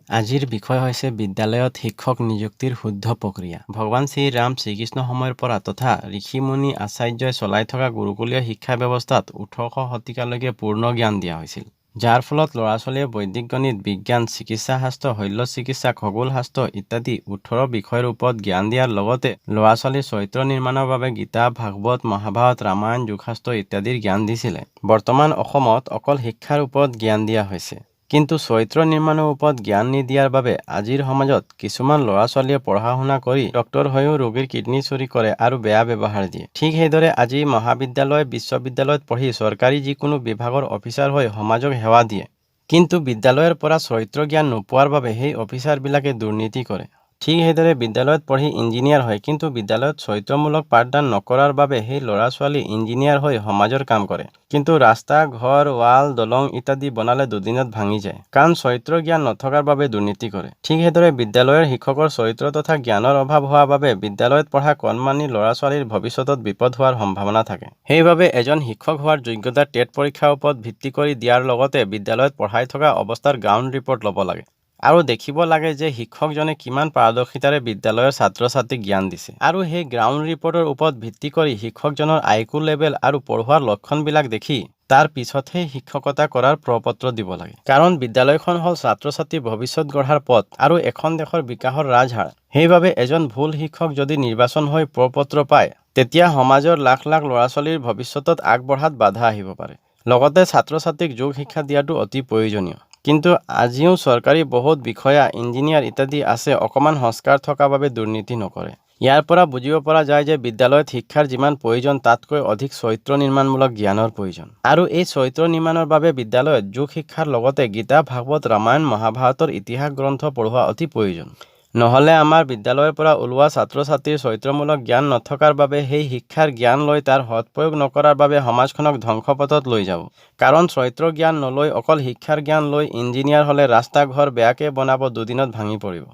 আজিৰ বিষয় হৈছে বিদ্যালয়ত শিক্ষক নিযুক্তিৰ শুদ্ধ প্ৰক্ৰিয়া। ভগৱান শ্ৰীৰাম শ্ৰীকৃষ্ণ সময়ৰ পৰা তথা ঋষিমুনি আচাৰ্যই চলাই থকা গুৰুকুলীয় শিক্ষা ব্যৱস্থাত 18শ শতিকালৈকে পূৰ্ণ জ্ঞান দিয়া হৈছিল। যাৰ ফলত ল'ৰা-ছোৱালীয়ে বৈদিক গণিত, বিজ্ঞান, চিকিৎসা শাস্ত্ৰ, শল্য চিকিৎসা, খগোল শাস্ত্ৰ ইত্যাদি 18 বিষয়ৰ ওপৰত জ্ঞান দিয়াৰ লগতে ল'ৰা-ছোৱালীৰ চৰিত্ৰ নিৰ্মাণৰ বাবে গীতা, ভাগৱত, মহাভাৰত, ৰামায়ণ, যোগশাস্ত্ৰ ইত্যাদিৰ জ্ঞান দিছিলে। বৰ্তমান অসমত অকল শিক্ষাৰ ওপৰত জ্ঞান দিয়া হৈছে। কিন্তু চৰিত্ৰ নিৰ্মাণৰ ওপৰত জ্ঞান নিদিয়াৰ বাবে আজিৰ সমাজত কিছুমান ল'ৰা-ছোৱালীয়ে পঢ়া-শুনা কৰি ডক্তৰ হৈও ৰোগীৰ কিডনী চুৰি কৰে আৰু বেয়া ব্যৱহাৰ দিয়ে। ঠিক সেইদৰে আজি মহাবিদ্যালয়, বিশ্ববিদ্যালয়ত পঢ়ি চৰকাৰী যিকোনো বিভাগৰ অফিচাৰ হৈ সমাজক সেৱা দিয়ে। কিন্তু বিদ্যালয়ৰ পৰা চৰিত্ৰ জ্ঞান নোপোৱাৰ বাবে সেই অফিচাৰবিলাকে দুৰ্নীতি কৰে। ঠিক সেইদৰে বিদ্যালয়ত পঢ়ি ইঞ্জিনিয়াৰ হয়, কিন্তু বিদ্যালয়ত চৰিত্ৰমূলক পাঠদান নকৰাৰ বাবে সেই ল'ৰা-ছোৱালী ইঞ্জিনিয়াৰ হৈ সমাজৰ কাম কৰে। কিন্তু ৰাস্তা, ঘৰ, ৱাল, দলং ইত্যাদি বনালে দুদিনত ভাঙি যায়। কাৰণ চৰিত্ৰ জ্ঞান নথকাৰ বাবে দুৰ্নীতি কৰে। ঠিক সেইদৰে বিদ্যালয়ৰ শিক্ষকৰ চৰিত্ৰ তথা জ্ঞানৰ অভাৱ হোৱাৰ বাবে বিদ্যালয়ত পঢ়া কণমানি ল'ৰা-ছোৱালীৰ ভৱিষ্যতত বিপদ হোৱাৰ সম্ভাৱনা থাকে। সেইবাবে এজন শিক্ষক হোৱাৰ যোগ্যতা টেট পৰীক্ষাৰ ওপৰত ভিত্তি কৰি দিয়াৰ লগতে বিদ্যালয়ত পঢ়াই থকা অৱস্থাৰ গ্ৰাউণ্ড ৰিপৰ্ট ল'ব লাগে। আৰু দেখিব লাগে যে শিক্ষকজনে কিমান পাৰদৰ্শিতাৰে বিদ্যালয়ৰ ছাত্ৰ-ছাত্ৰীক জ্ঞান দিছে। আৰু সেই গ্ৰাউণ্ড ৰিপৰ্টৰ ওপৰত ভিত্তি কৰি শিক্ষকজনৰ আইকিউ লেভেল আৰু পঢ়োৱাৰ লক্ষণবিলাক দেখি তাৰ পিছতহে শিক্ষকতা কৰাৰ প্ৰপত্ৰ দিব লাগে। কাৰণ বিদ্যালয়খন হ'ল ছাত্ৰ-ছাত্ৰীৰ ভৱিষ্যত গঢ়াৰ পথ আৰু এখন দেশৰ বিকাশৰ ৰাজহাড়। সেইবাবে এজন ভুল শিক্ষক যদি নিৰ্বাচন হৈ প্ৰপত্ৰ পায়, তেতিয়া সমাজৰ লাখ লাখ ল'ৰা-ছোৱালীৰ ভৱিষ্যতত আগবঢ়াত বাধা আহিব পাৰে। লগতে ছাত্ৰ-ছাত্ৰীক যোগ শিক্ষা দিয়াটো অতি প্ৰয়োজনীয়। কিন্তু আজিও চৰকাৰী বহুত বিষয়া, ইঞ্জিনিয়াৰ ইত্যাদি আছে অকণমান সংস্কাৰ থকা বাবে দুৰ্নীতি নকৰে। ইয়াৰ পৰা বুজিব পৰা যায় যে বিদ্যালয়ত শিক্ষাৰ যিমান প্ৰয়োজন তাতকৈ অধিক চৰিত্ৰ নিৰ্মাণমূলক জ্ঞানৰ প্ৰয়োজন। আৰু এই চৰিত্ৰ নিৰ্মাণৰ বাবে বিদ্যালয়ত যোগ শিক্ষাৰ লগতে গীতা, ভাগৱত, ৰামায়ণ, মহাভাৰতৰ ইতিহাস গ্ৰন্থ পঢ়োৱা অতি প্ৰয়োজন। নহ'লে আমাৰ বিদ্যালয়ৰ পৰা ওলোৱা ছাত্ৰ-ছাত্ৰীৰ চৰিত্ৰমূলক জ্ঞান নথকাৰ বাবে সেই শিক্ষাৰ জ্ঞান লৈ তাৰ সৎপ্ৰয়োগ নকৰাৰ বাবে সমাজখনক ধ্বংসপথত লৈ যাব। কাৰণ চৰিত্ৰ জ্ঞান নলৈ অকল শিক্ষাৰ জ্ঞান লৈ ইঞ্জিনিয়াৰ হ'লে ৰাস্তা ঘৰ বেয়াকৈ বনাব, দুদিনত ভাঙি পৰিব।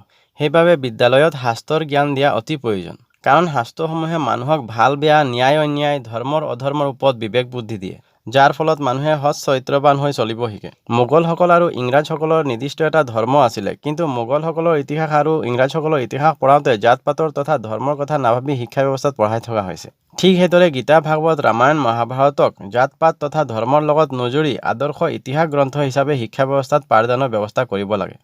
সেইবাবে বিদ্যালয়ত শাস্ত্ৰৰ জ্ঞান দিয়া অতি প্ৰয়োজন। কাৰণ শাস্ত্ৰসমূহে মানুহক ভাল বেয়া, ন্যায় অন্যায়, ধৰ্মৰ অধৰ্মৰ ওপৰত বিবেক বুদ্ধি দিয়ে। যাৰ ফলত মানুহে সৎ চৰিত্ৰৱান হৈ চলিব শিকে। মোগলসকল আৰু ইংৰাজসকলৰ নিৰ্দিষ্ট এটা ধৰ্ম আছিলে, কিন্তু মোগলসকলৰ ইতিহাস আৰু ইংৰাজসকলৰ ইতিহাস পঢ়াওঁতে জাত-পাতৰ তথা ধৰ্মৰ কথা নাভাবি শিক্ষা ব্যৱস্থাত পঢ়াই থকা হৈছে। ঠিক সেইদৰে গীতা, ভাগৱত, ৰামায়ণ, মহাভাৰতক জাত-পাত তথা ধৰ্মৰ লগত নজুৰি আদৰ্শ ইতিহাস গ্ৰন্থ হিচাপে শিক্ষা ব্যৱস্থাত পাঠদানৰ ব্যৱস্থা কৰিব লাগে।